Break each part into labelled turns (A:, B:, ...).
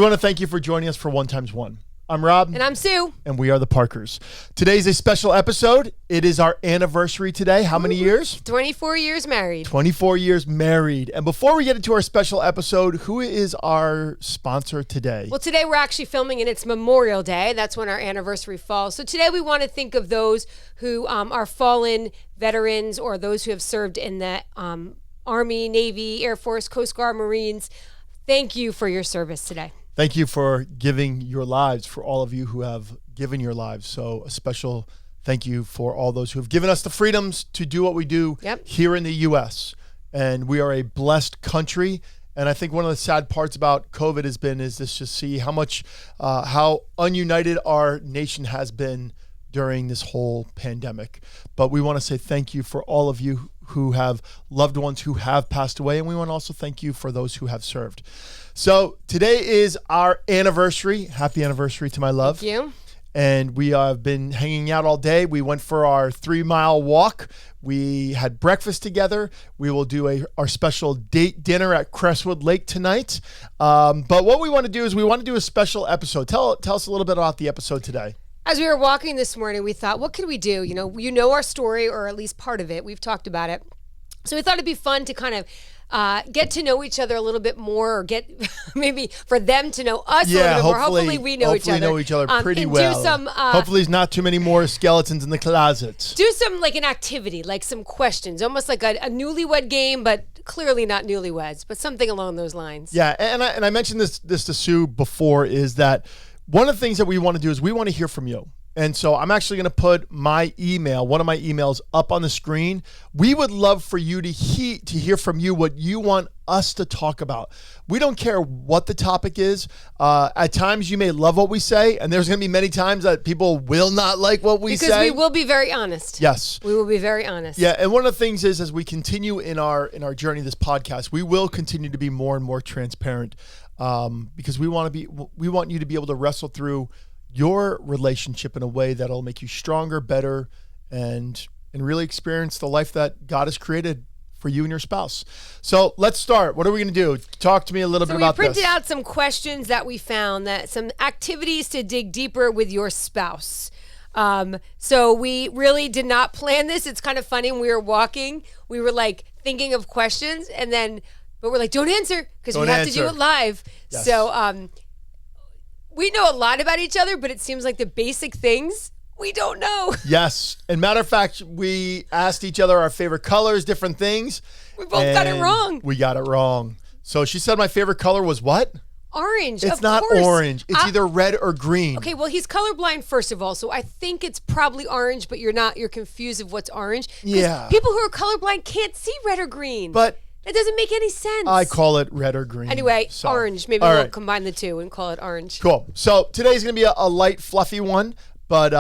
A: We want to thank you for joining us for One Times One. I'm Rob.
B: And I'm Sue.
A: And we are the Parkers. Today's a special episode. It is our anniversary today. How many years?
B: 24 years married.
A: 24 years married. And before we get into our special episode, who is our sponsor today?
B: Well, today we're actually filming and it's Memorial Day. That's when our anniversary falls. So today we want to think of those who are fallen veterans or those who have served in the Army, Navy, Air Force, Coast Guard, Marines. Thank you for your service today.
A: Thank you for giving your lives, for all of you who have given your lives. So a special thank you for all those who have given us the freedoms to do what we do here in the U.S. And we are a blessed country. And I think one of the sad parts about COVID is this just see how much, how ununited our nation has been during this whole pandemic. But we want to say thank you for all of you who have loved ones who have passed away. And we want to also thank you for those who have served. So today is our anniversary. Happy anniversary to my love.
B: Thank you.
A: And we have been hanging out all day. We went for our 3-mile walk. We had breakfast together. We will do our special date dinner at Crestwood Lake tonight. But what we want to do is we want to do a special episode. Tell us a little bit about the episode today.
B: As we were walking this morning, we thought, what could we do? You know our story, or at least part of it. We've talked about it. So we thought it'd be fun to kind of get to know each other a little bit more, or get maybe for them to know us a little bit more. Hopefully we know each other.
A: Know each other pretty
B: and
A: well.
B: Do some,
A: hopefully there's not too many more skeletons in the closets.
B: Do some like an activity, like some questions, almost like a newlywed game, but clearly not newlyweds, but something along those lines.
A: Yeah, and I mentioned this to Sue before, is that one of the things that we want to do is we want to hear from you. And so I'm actually going to put my email, one of my emails, up on the screen. We would love for you to hear from you what you want us to talk about. We don't care what the topic is. At times you may love what we say, and there's going to be many times that people will not like what we say.
B: Because we will be very honest.
A: Yes.
B: We will be very honest.
A: Yeah, and one of the things is, as we continue in our journey, this podcast, we will continue to be more and more transparent, because we want you to be able to wrestle through your relationship in a way that'll make you stronger, better, and really experience the life that God has created for you and your spouse. So let's start. What are we going to do? Talk to me a little bit about this.
B: So we printed out some questions that we found, some activities to dig deeper with your spouse. So we really did not plan this. It's kind of funny. When we were walking, we were like thinking of questions, but we're like, don't answer, because we have to do it live.
A: Yes.
B: So we know a lot about each other, but it seems like the basic things we don't know.
A: Yes. And matter of fact, we asked each other our favorite colors, different things.
B: We both got it wrong.
A: We got it wrong. So she said my favorite color was what?
B: Orange.
A: It's not orange. It's either red or green.
B: Okay, well, he's colorblind, first of all, so I think it's probably orange, but you're confused of what's orange.
A: Yeah.
B: People who are colorblind can't see red or green.
A: But
B: it doesn't make any sense.
A: I call it red or green.
B: Anyway,
A: so.
B: Orange. Maybe we'll combine the two and call it orange.
A: Cool. So today's going to be a light, fluffy one, but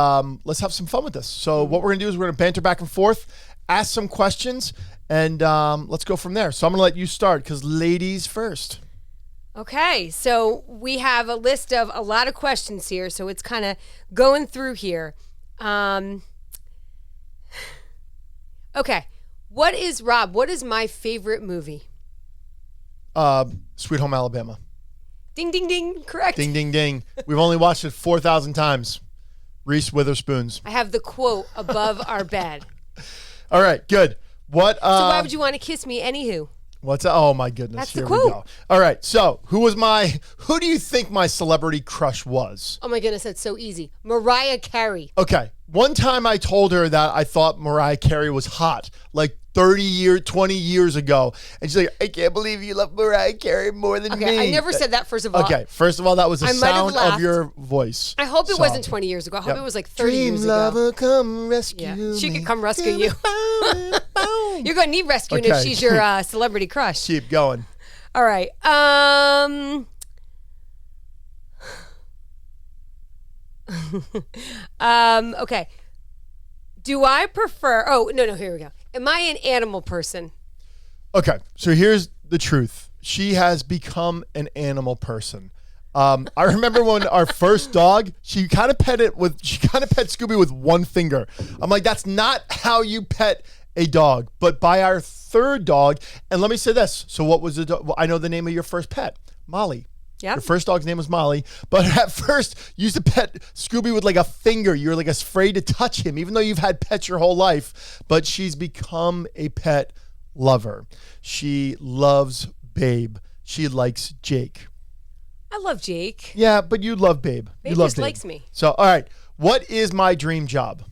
A: let's have some fun with this. So what we're going to do is we're going to banter back and forth, ask some questions, and let's go from there. So I'm going to let you start, because ladies first.
B: Okay. So we have a list of a lot of questions here, so it's kind of going through here. Okay. What is my favorite movie?
A: Sweet Home Alabama.
B: Ding, ding, ding. Correct.
A: Ding, ding, ding. We've only watched it 4,000 times. Reese Witherspoons.
B: I have the quote above our bed.
A: All right, good. So
B: why would you want to kiss me, anywho?
A: Oh my goodness.
B: That's
A: Here
B: the quote.
A: We go. All right, so who do you think my celebrity crush was?
B: Oh my goodness, that's so easy. Mariah Carey.
A: Okay. One time I told her that I thought Mariah Carey was hot, like 20 years ago. And she's like, I can't believe you love Mariah Carey more than me.
B: I never said that, first of all.
A: Okay, first of all, that was the sound of your voice.
B: I hope it wasn't 20 years ago. I hope it was like 30 years ago.
A: Lover, come rescue me.
B: She could come rescue you. You're going to need rescuing if she's your celebrity crush.
A: Keep going.
B: All right. Okay. Do I prefer... Oh, no, here we go. Am I an animal person?
A: Okay, so here's the truth. She has become an animal person. I remember when our first dog, she kind of pet Scooby with one finger. I'm like, that's not how you pet a dog. But by our third dog, and let me say this. So what was the dog? Well, I know the name of your first pet, Molly.
B: Yep.
A: Your first dog's name was Molly, but at first you used to pet Scooby with like a finger. You're like afraid to touch him, even though you've had pets your whole life. But she's become a pet lover. She loves Babe. She likes Jake.
B: I love Jake.
A: Yeah, but you love Babe.
B: Babe
A: you love
B: just
A: Babe.
B: likes me.
A: So, all right. What is my dream job?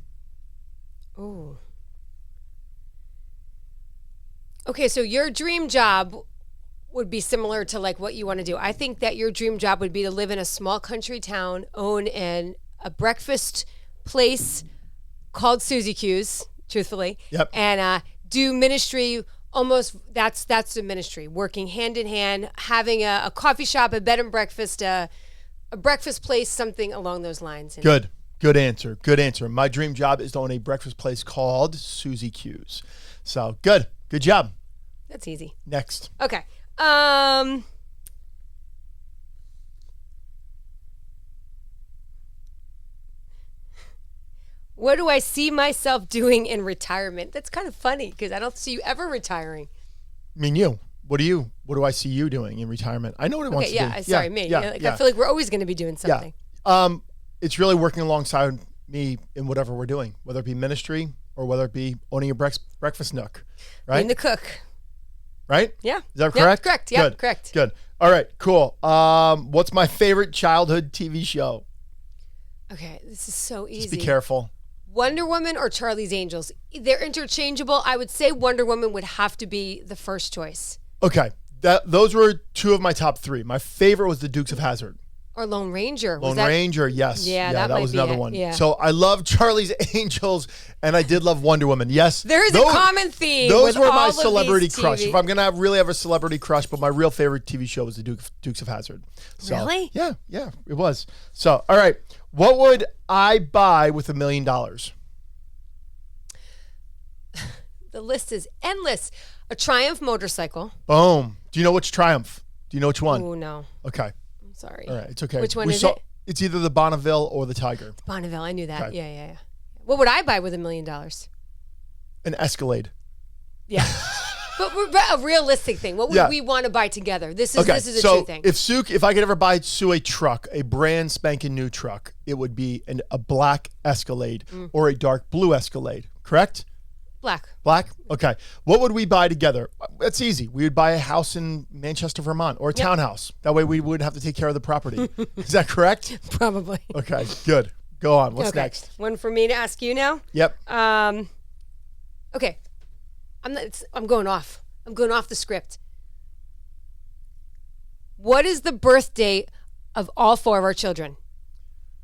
B: Ooh. Okay, so your dream job would be similar to like what you want to do. I think that your dream job would be to live in a small country town, own a breakfast place called Susie Q's, truthfully.
A: Yep.
B: And do ministry. Almost that's the ministry, working hand in hand, having a coffee shop, a bed and breakfast, a breakfast place, something along those lines.
A: Good answer. My dream job is to own a breakfast place called Susie Q's. So good job.
B: That's easy.
A: Next.
B: Okay. What do I see myself doing in retirement? That's kind of funny because I don't see you ever retiring.
A: I mean, you. What do I see you doing in retirement? I know what it wants to do.
B: Sorry, me. I feel like we're always going to be doing something.
A: Yeah. It's really working alongside me in whatever we're doing, whether it be ministry or whether it be owning a breakfast nook, right?
B: Being the cook.
A: Right?
B: Yeah.
A: Is that correct?
B: Correct. Yeah, correct.
A: Good. All right, cool. What's my favorite childhood TV show?
B: Okay, this is so easy.
A: Just be careful.
B: Wonder Woman or Charlie's Angels? They're interchangeable. I would say Wonder Woman would have to be the first choice.
A: Okay. Those were two of my top three. My favorite was the Dukes of Hazzard.
B: Or Lone Ranger.
A: Lone Ranger, yes.
B: Yeah,
A: that
B: might
A: was
B: be
A: another
B: it.
A: one.
B: Yeah.
A: So I love Charlie's Angels, and I did love Wonder Woman. Yes.
B: There is a common theme.
A: Those were my
B: all
A: celebrity crush.
B: TV.
A: If I'm going to really have a celebrity crush, but my real favorite TV show was the Dukes of Hazzard. So,
B: really?
A: Yeah, it was. So, all right. What would I buy with $1 million?
B: The list is endless. A Triumph motorcycle.
A: Boom. Do you know which Triumph? Do you know which one?
B: Oh, no.
A: Okay.
B: I'm sorry.
A: All right. It's okay.
B: Which one is it?
A: It's either the Bonneville or the Tiger.
B: Bonneville. I knew that.
A: Okay.
B: Yeah. What would I buy with $1 million?
A: An Escalade.
B: Yeah. But a realistic thing. What would we want to buy together? This is a true thing.
A: If I could ever buy Sue a truck, a brand spanking new truck, it would be a black Escalade or a dark blue Escalade. Correct? Black? Okay. What would we buy together? That's easy. We would buy a house in Manchester, Vermont, or a townhouse. That way we wouldn't have to take care of the property. Is that correct?
B: Probably.
A: Okay, good. Go on. What's next?
B: One for me to ask you now?
A: Yep.
B: Okay. I'm going off. I'm going off the script. What is the birth date of all four of our children?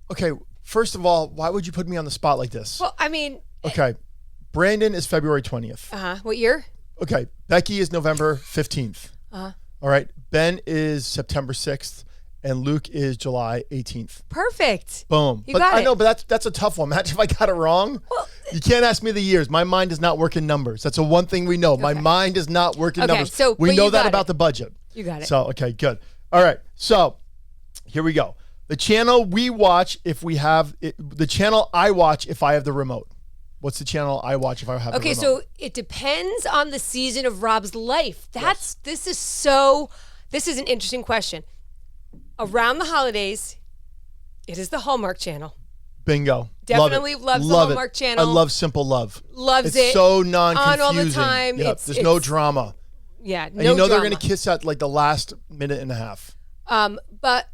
A: Okay. First of all, why would you put me on the spot like this?
B: Well, I mean...
A: Okay. Brandon is February 20th.
B: What year?
A: Okay. Becky is November 15th. All right. Ben is September 6th. And Luke is July 18th.
B: Perfect.
A: Boom. I know, but that's a tough one. Imagine if I got it wrong. Well, you can't ask me the years. My mind does not work in numbers. That's the one thing we know. Okay. My mind does not work in numbers.
B: So,
A: we know that about the budget.
B: You got it.
A: So, okay, good. All right. So, here we go. The channel we watch if we have it, the channel I watch if I have the remote. What's the channel I watch if I have the remote?
B: Okay, so it depends on the season of Rob's life. This is an interesting question. Around the holidays, it is the Hallmark Channel.
A: Bingo.
B: Definitely loves the Hallmark Channel.
A: I love Simple Love.
B: Loves it.
A: It's so non-confusing.
B: On all the time.
A: Yep. There's no drama.
B: Yeah,
A: and you know they're going to kiss at like the last minute and a half.
B: But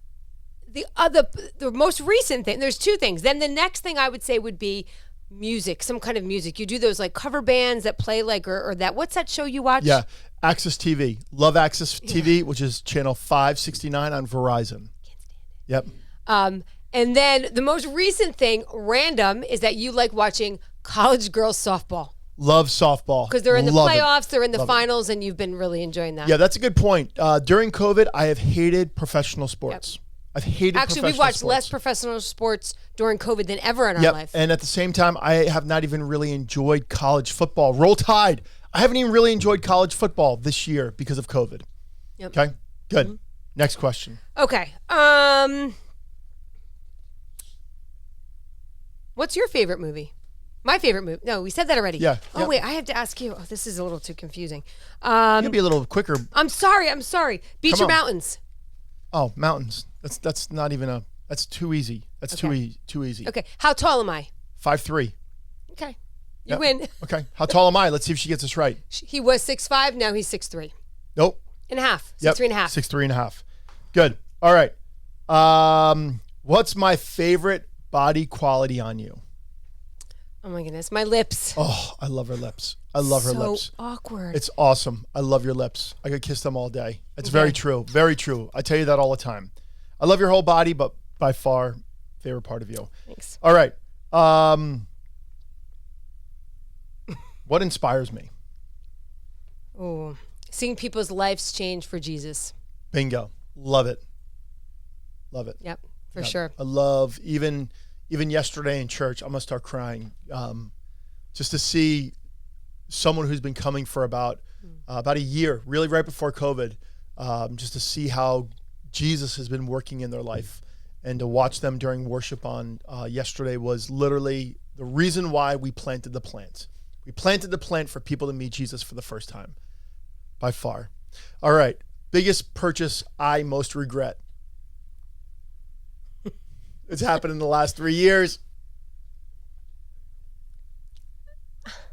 B: the most recent thing, there's two things. Then the next thing I would say would be music, some kind of music. You do those like cover bands that play like, or that, what's that show you watch?
A: Yeah. Access TV. Love Access TV, which is channel 569 on Verizon.
B: Can't stand it.
A: Yep.
B: And then the most recent thing, random, is that you like watching college girls softball.
A: Love softball.
B: Because they're in the playoffs, they're in the finals, and you've been really enjoying that.
A: Yeah, that's a good point. During COVID, I have hated professional sports. Yep. I've hated
B: Actually, we watched less professional sports during COVID than ever in our life.
A: And at the same time, I have not even really enjoyed college football. Roll Tide. I haven't even really enjoyed college football this year because of COVID.
B: Yep.
A: Okay, good. Mm-hmm. Next question.
B: Okay. What's your favorite movie? My favorite movie. No, we said that already.
A: Yeah.
B: Oh, wait, I have to ask you. Oh, this is a little too confusing.
A: You can be a little quicker.
B: I'm sorry. Beach or mountains?
A: Oh, mountains. That's not even that's too easy. That's too easy.
B: Okay. How tall am I?
A: 5'3".
B: Okay. You win.
A: Okay. How tall am I? Let's see if she gets this right.
B: He was 6'5". Now he's 6'3".
A: Nope.
B: And a half. 6'3" and a half.
A: 6'3" and a half. Good. All right. What's my favorite body quality on you?
B: Oh my goodness. My lips.
A: Oh, I love her lips. I love her lips.
B: So awkward.
A: It's awesome. I love your lips. I could kiss them all day. It's very true. Very true. I tell you that all the time. I love your whole body, but by far, favorite part of you.
B: Thanks.
A: All right. What inspires me?
B: Oh, seeing people's lives change for Jesus.
A: Bingo. Love it. Love it.
B: Yep, for sure.
A: I love even yesterday in church, I'm gonna start crying. Just to see someone who's been coming for about a year, really right before COVID, just to see how Jesus has been working in their life, and to watch them during worship on yesterday was literally the reason why we planted the plant. We planted the plant for people to meet Jesus for the first time, by far. All right, biggest purchase I most regret. It's happened in the last 3 years.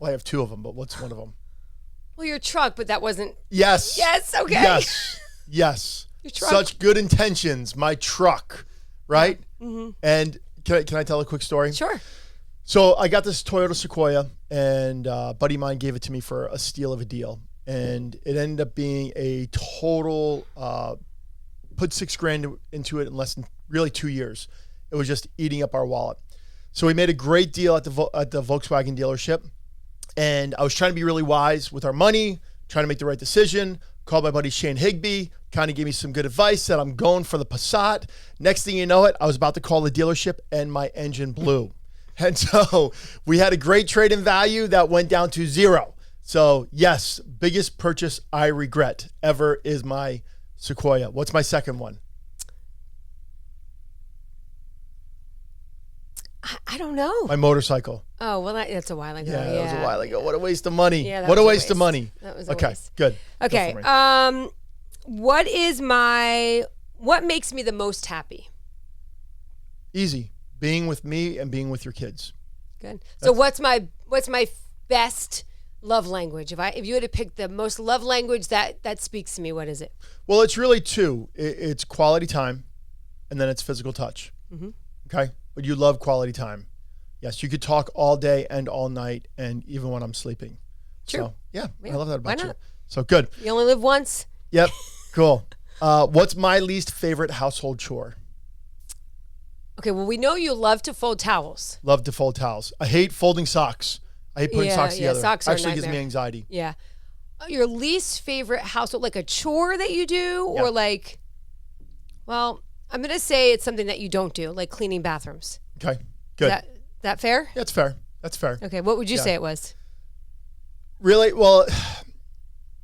A: Well, I have two of them, but what's one of them?
B: Well, your truck, but that wasn't.
A: Yes.
B: Yes, okay.
A: Yes.
B: Your truck.
A: Such good intentions. My truck, right?
B: Mm-hmm.
A: And can I tell a quick story?
B: Sure.
A: So I got this Toyota Sequoia, and a buddy of mine gave it to me for a steal of a deal. And it ended up being a total, put $6,000 into it in less than really 2 years. It was just eating up our wallet. So we made a great deal at the Volkswagen dealership. And I was trying to be really wise with our money, trying to make the right decision. Called my buddy Shane Higby, kind of gave me some good advice, said I'm going for the Passat. Next thing you know it, I was about to call the dealership and my engine blew. And so we had a great trade-in value that went down to zero. So yes, biggest purchase I regret ever is my Sequoia. What's my second one?
B: I don't know.
A: My motorcycle.
B: Oh, well, that's a while ago.
A: Yeah, that was a while ago. What a waste of money.
B: Yeah,
A: what a waste of money.
B: That was a
A: okay,
B: waste.
A: Good.
B: Okay. What makes me the most happy?
A: Easy. Being with me and being with your kids.
B: Good. So what's my best love language? If you had to pick the most love language that speaks to me, what is it?
A: Well, it's really two. It's quality time, and then it's physical touch. Mm-hmm. Okay? But you love quality time. Yes, you could talk all day and all night, and even when I'm sleeping.
B: True.
A: So, yeah, I love that about
B: Why not?
A: you. So, good.
B: You only live once?
A: Yep. Cool. What's my least favorite household chore?
B: Okay, well, we know you love to fold towels.
A: Love to fold towels. I hate folding socks. I hate putting socks together.
B: Socks are
A: actually
B: a
A: gives me
B: nightmare.
A: anxiety.
B: Yeah. Your least favorite household, like a chore that you do, or like, well, I'm going to say it's something that you don't do, like cleaning bathrooms.
A: Okay, good.
B: Is that fair?
A: That's fair. That's fair.
B: Okay, what would you say it was?
A: Really? Well,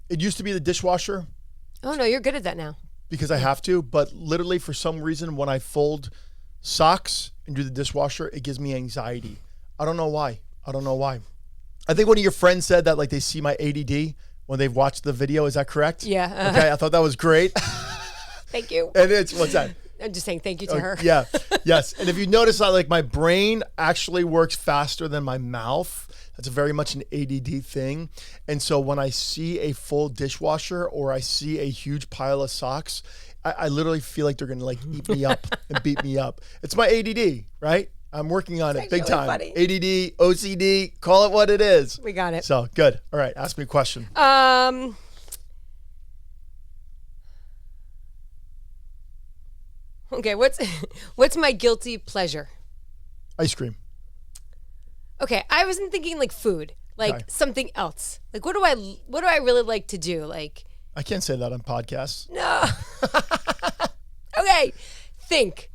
A: it used to be the dishwasher.
B: Oh, no, you're good at that now.
A: Because I have to, but literally for some reason when I fold socks and do the dishwasher, it gives me anxiety. I don't know why. I think one of your friends said that like they see my ADD when they've watched the video. Is that correct?
B: Yeah.
A: Okay, I thought that was great.
B: Thank you.
A: And what's that?
B: I'm just saying thank you to her.
A: Yeah. Yes. And if you notice that like my brain actually works faster than my mouth. That's very much an ADD thing. And so when I see a full dishwasher or I see a huge pile of socks, I literally feel like they're going to like eat me up and beat me up. It's my ADD, right? I'm working on it big
B: really
A: time.
B: funny.
A: ADD, OCD, call it what it is.
B: We got it.
A: So good. All right. Ask me a question.
B: Okay. What's my guilty pleasure?
A: Ice cream.
B: Okay. I wasn't thinking like food, like something else. Like what do I really like to do? Like
A: I can't say that on podcasts.
B: no. Okay. Think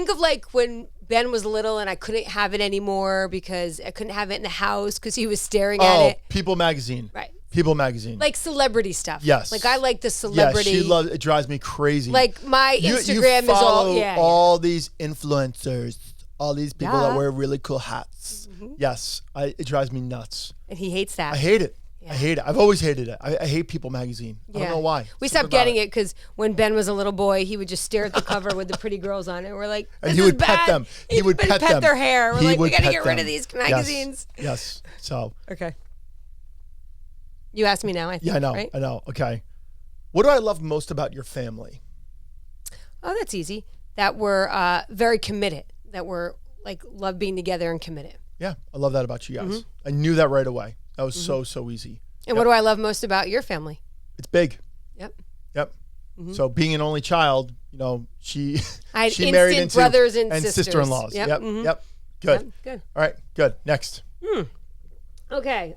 B: of like when Ben was little and I couldn't have it anymore because I couldn't have it in the house because he was staring at it.
A: People Magazine.
B: Right.
A: People Magazine.
B: Like celebrity stuff.
A: Yes.
B: Like I like the celebrity.
A: Yeah, she loves it. Drives me crazy.
B: Like my Instagram
A: you follow
B: is
A: all these influencers, all these people that
B: Yeah.
A: wear really cool hats. Mm-hmm. Yes, it drives me nuts.
B: And he hates that.
A: I hate it. I hate it. I've always hated it. I hate People magazine. I don't know why.
B: We stopped getting it because when Ben was a little boy, he would just stare at the cover with the pretty girls on it. We're like,
A: and he would pet them.
B: He would pet their hair. We're like, we got to get rid of these magazines.
A: Yes. So.
B: Okay. You asked me now, I think.
A: Yeah, I know.
B: Right?
A: I know. Okay. What do I love most about your family?
B: Oh, that's easy. That we're very committed. That we're like love being together and committed.
A: Yeah, I love that about you guys. I knew that right away. That was so easy.
B: And what do I love most about your family?
A: It's big.
B: Yep.
A: So being an only child, she
B: I had
A: she married into
B: brothers and sisters.
A: sister-in-laws. Yep. Good.
B: Yep, good.
A: All right. Good. Next.
B: Okay.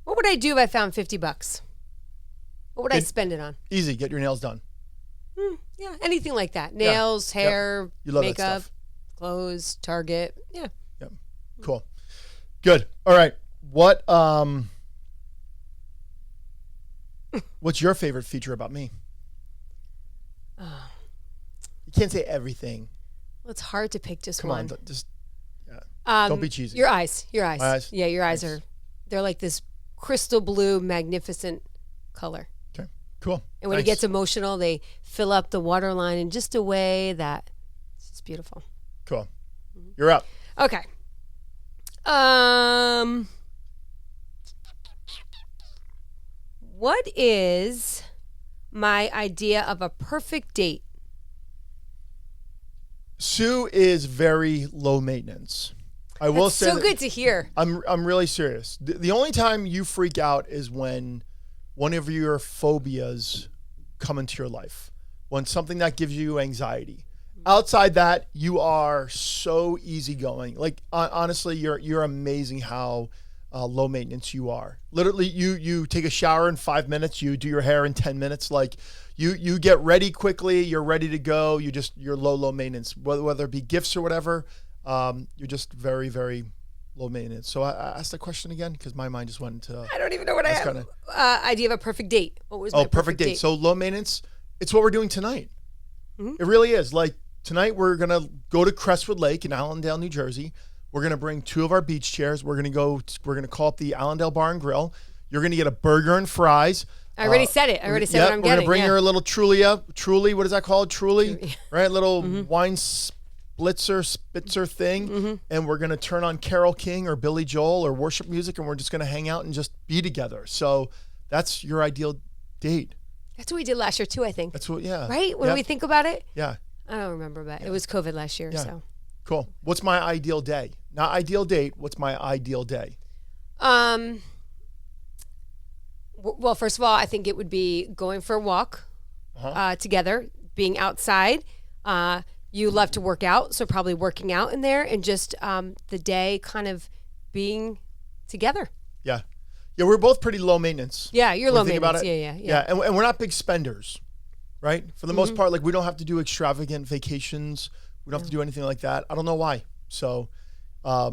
B: What would I do if I found $50? What would I spend it on?
A: Easy. Get your nails done.
B: Yeah, anything like that. Nails, hair,
A: You love that
B: makeup,
A: stuff.
B: clothes, Target. Yeah.
A: Yep. Cool. Good. All right. What's your favorite feature about me? You can't say everything.
B: Well, it's hard to pick just
A: Come
B: one.
A: on. Just don't be cheesy.
B: Your eyes.
A: My eyes?
B: Yeah, your eyes they're like this crystal blue, magnificent color.
A: Okay. Cool.
B: And when he gets emotional, they fill up the waterline in just a way that it's just beautiful.
A: Cool. You're up.
B: Okay. What is my idea of a perfect date?
A: Sue is very low maintenance. I will say
B: so good to hear.
A: I'm really serious. The only time you freak out is when one of your phobias come into your life, when something that gives you anxiety. Outside that, you are so easygoing. Like honestly, you're amazing how low maintenance you are. Literally, you take a shower in 5 minutes. You do your hair in 10 minutes. Like you get ready quickly. You're ready to go. You're low maintenance. Whether it be gifts or whatever, you're just very, very low maintenance. So I asked the question again because my mind just went into.
B: I don't even know what I have. Idea of a perfect date. What was my
A: perfect date? So low maintenance. It's what we're doing tonight. It really is. Like tonight, we're gonna go to Crestwood Lake in Allendale, New Jersey. We're gonna bring 2 of our beach chairs. We're gonna call up the Allendale Bar and Grill. You're gonna get a burger and fries.
B: I already said it. I already said what I'm
A: getting. We're gonna bring
B: your
A: little Truly. What is that called? Truly, right? Little wine spitzer thing. And we're gonna turn on Carole King or Billy Joel or worship music, and we're just gonna hang out and just be together. So that's your ideal date.
B: That's what we did last year too, I think.
A: That's what, yeah.
B: Right? When we think about it?
A: Yeah.
B: I don't remember, but it was COVID last year,
A: Yeah.
B: so.
A: Cool. What's my ideal day? Not ideal date. What's my ideal day?
B: Well, first of all, I think it would be going for a walk together, being outside. You love to work out, so probably working out in there and just the day kind of being together.
A: Yeah. Yeah, we're both pretty low maintenance.
B: Yeah, you're low
A: Think about
B: maintenance.
A: it.
B: Yeah.
A: And we're not big spenders, right? For the most part, like we don't have to do extravagant vacations. We don't have to do anything like that. I don't know why. So I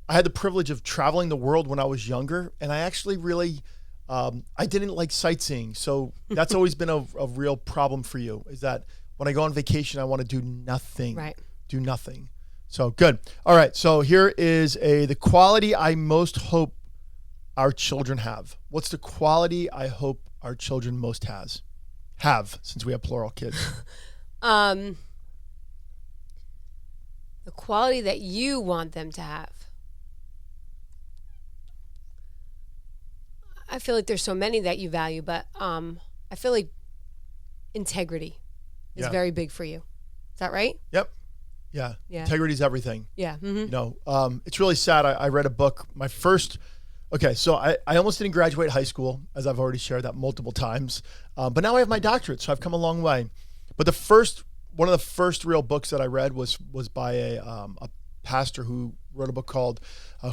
A: had the privilege of traveling the world when I was younger, and I actually really, I didn't like sightseeing. So that's always been a real problem for you, is that when I go on vacation, I want to do nothing.
B: Right.
A: Do nothing. So good. All right. So here is the quality I most hope our children have. What's the quality I hope our children most have, since we have plural kids?
B: The quality that you want them to have. I feel like there's so many that you value, but I feel like integrity is very big for you. Is that right?
A: Yep. Yeah. Integrity is everything.
B: Yeah. Mm-hmm.
A: You know, it's really sad. I read a book, so I almost didn't graduate high school, as I've already shared that multiple times. But now I have my doctorate, so I've come a long way. But one of the first real books that I read was by a pastor who wrote a book called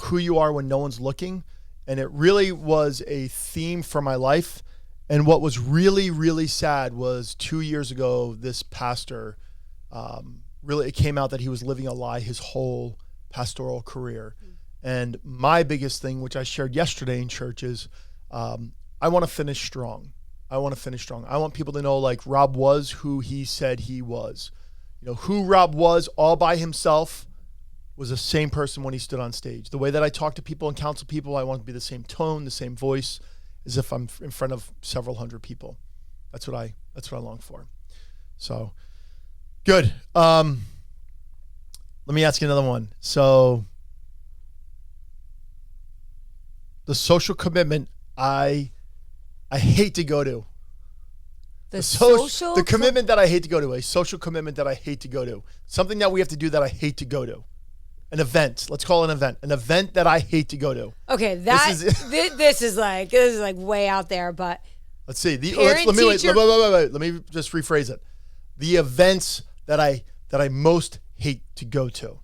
A: Who You Are When No One's Looking. And it really was a theme for my life. And what was really, really sad was 2 years ago, this pastor, it came out that he was living a lie his whole pastoral career. And my biggest thing, which I shared yesterday in church, is I want to finish strong. I want to finish strong. I want people to know like Rob was who he said he was. You know, who Rob was all by himself was the same person when he stood on stage. The way that I talk to people and counsel people, I want to be the same tone, the same voice as if I'm in front of several hundred people. That's what I long for. So good. Let me ask you another one. So the social commitment I hate to go to. The commitment that I hate to go to. A social commitment that I hate to go to. Something that we have to do that I hate to go to. An event. Let's call it an event. An event that I hate to go to.
B: Okay, this is like way out there, but
A: let's see. Let me just rephrase it. The events that I most hate to go to.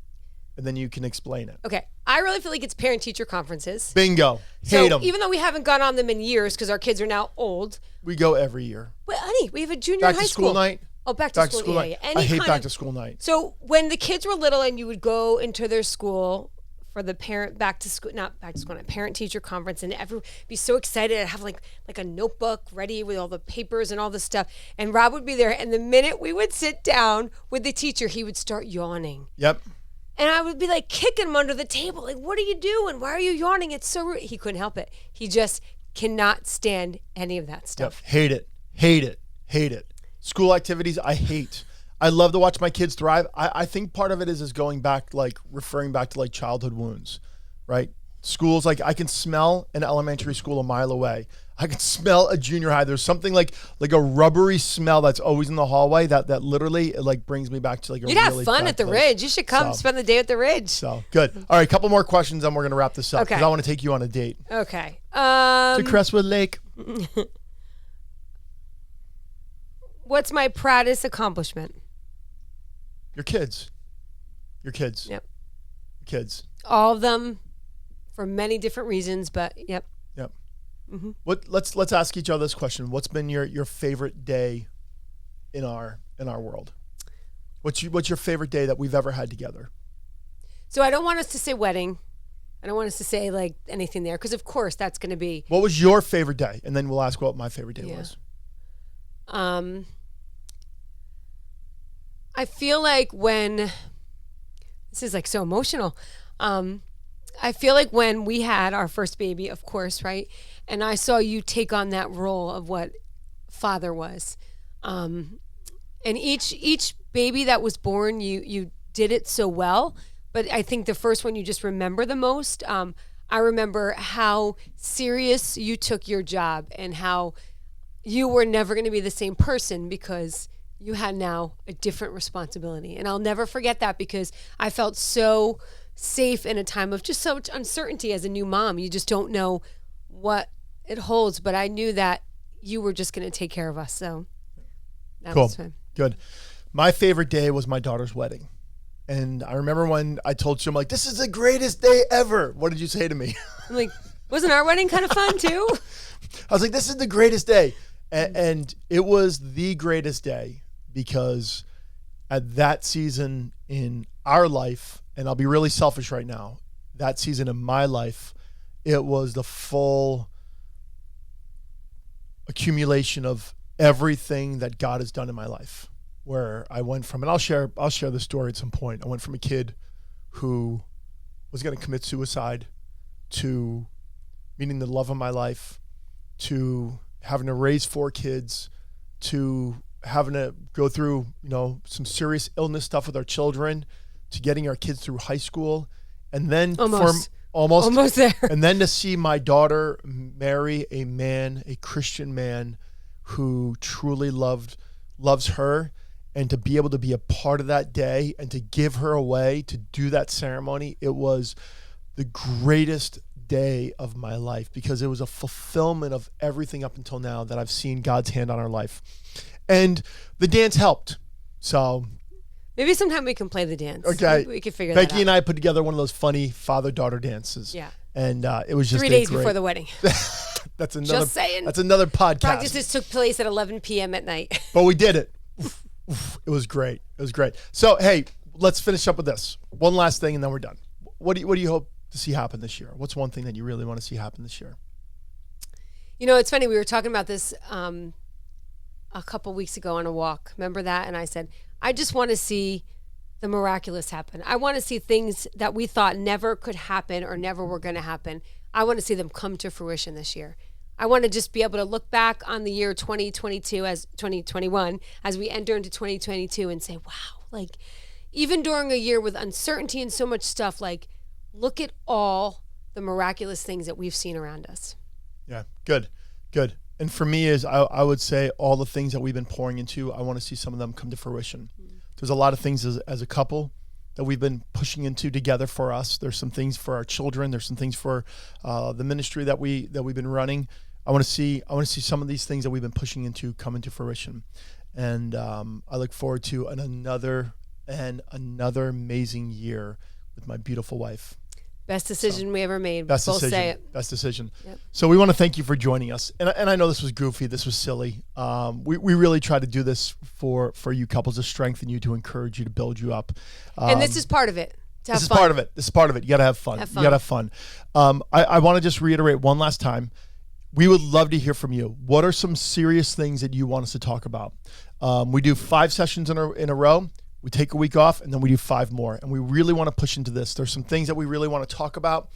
A: And then you can explain it.
B: Okay. I really feel like it's parent-teacher conferences.
A: Bingo. Hate them.
B: Even though we haven't gone on them in years because our kids are now old.
A: We go every year.
B: But honey, we have a junior in high school.
A: Back to school night.
B: Oh, back to school night.
A: I hate back to school night.
B: So when the kids were little and you would go into their school for the parent-teacher conference, and everyone be so excited to have like a notebook ready with all the papers and all the stuff. And Rob would be there, and the minute we would sit down with the teacher, he would start yawning.
A: Yep.
B: And I would be like kicking him under the table. Like, what are you doing? Why are you yawning? It's so rude. He couldn't help it. He just cannot stand any of that stuff.
A: Yep. Hate it. School activities, I hate. I love to watch my kids thrive. I think part of it is referring back to like childhood wounds, right? Schools, like I can smell an elementary school a mile away. I can smell a junior high. There's something like a rubbery smell that's always in the hallway that literally like brings me back to like a
B: You'd
A: really
B: have fun at the
A: place.
B: Ridge. You should come spend the day at the Ridge.
A: So good. All right, a couple more questions, and we're gonna wrap this up because
B: Okay.
A: I want to take you on a date
B: Okay.
A: to Crestwood Lake.
B: What's my proudest accomplishment?
A: Your kids.
B: Yep.
A: Your kids.
B: All of them, for many different reasons, but yep.
A: Yep.
B: Mm-hmm.
A: Let's ask each other this question. What's been your favorite day in our world? What's your favorite day that we've ever had together?
B: So I don't want us to say wedding. I don't want us to say like anything there because of course that's going to be.
A: What was your favorite day? And then we'll ask what my favorite day was.
B: I feel like when this is like so emotional. I feel like when we had our first baby, of course, right? And I saw you take on that role of what father was. And each baby that was born, you did it so well. But I think the first one you just remember the most. I remember how serious you took your job and how you were never going to be the same person because you had now a different responsibility. And I'll never forget that because I felt so safe in a time of just so much uncertainty as a new mom. You just don't know what it holds, but I knew that you were just going to take care of us. So that was fun.
A: Good. My favorite day was my daughter's wedding. And I remember when I told you, I'm like, this is the greatest day ever. What did you say to me?
B: I'm like, wasn't our wedding kind of fun too?
A: I was like, this is the greatest day. And it was the greatest day because at that season in our life, and I'll be really selfish right now, that season in my life, it was the full accumulation of everything that God has done in my life. Where I went from, and I'll share the story at some point. I went from a kid who was going to commit suicide to meeting the love of my life, to having to raise 4 kids, to having to go through, some serious illness stuff with our children, to getting our kids through high school, and then almost
B: there.
A: And then to see my daughter marry a Christian man who truly loves her. And to be able to be a part of that day and to give her away, to do that ceremony, it was the greatest day of my life because it was a fulfillment of everything up until now that I've seen God's hand on our life. And the dance helped. So
B: maybe sometime we can play the dance.
A: Okay.
B: We can figure that out.
A: Becky and I put together one of those funny father-daughter dances.
B: Yeah.
A: And it was just
B: 3 days before the wedding.
A: That's another.
B: Just saying.
A: That's another podcast.
B: Practices took place at 11 p.m. at night.
A: But we did it. It was great. So, hey, let's finish up with this. One last thing, and then we're done. What do you hope to see happen this year? What's one thing that you really want to see happen this year?
B: You know, it's funny. We were talking about this a couple weeks ago on a walk. Remember that? And I said, I just want to see the miraculous happen. I want to see things that we thought never could happen or never were going to happen. I want to see them come to fruition this year. I want to just be able to look back on the year 2022 as 2021 as we enter into 2022 and say, wow, like even during a year with uncertainty and so much stuff, like look at all the miraculous things that we've seen around us.
A: Yeah, good. And for me is I would say all the things that we've been pouring into, I want to see some of them come to fruition. There's a lot of things as a couple that we've been pushing into together for us. There's some things for our children. There's some things for the ministry that we've been running. I want to see some of these things that we've been pushing into come into fruition. And I look forward to another amazing year with my beautiful wife.
B: Best decision we ever made.
A: Best
B: Both
A: decision.
B: say it.
A: Best decision.
B: Yep.
A: So we want to thank you for joining us. And I know this was goofy. This was silly. We really try to do this for you couples to strengthen you, to encourage you, to build you up.
B: And this is part of it.
A: This is part of it. You got to have fun. You got to have fun. I want to just reiterate one last time. We would love to hear from you. What are some serious things that you want us to talk about? We do 5 sessions in a row. We take a week off and then we do 5 more. And we really want to push into this. There's some things that we really want to talk about.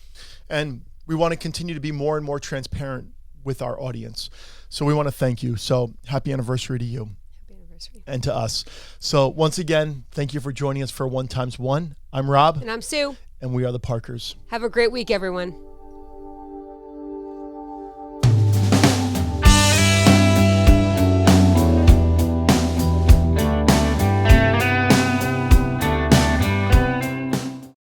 A: And we want to continue to be more and more transparent with our audience. So we want to thank you. So happy anniversary to you.
B: Happy anniversary.
A: And to us. So once again, thank you for joining us for 1x1. I'm Rob.
B: And I'm Sue.
A: And we are the Parkers.
B: Have a great week, everyone.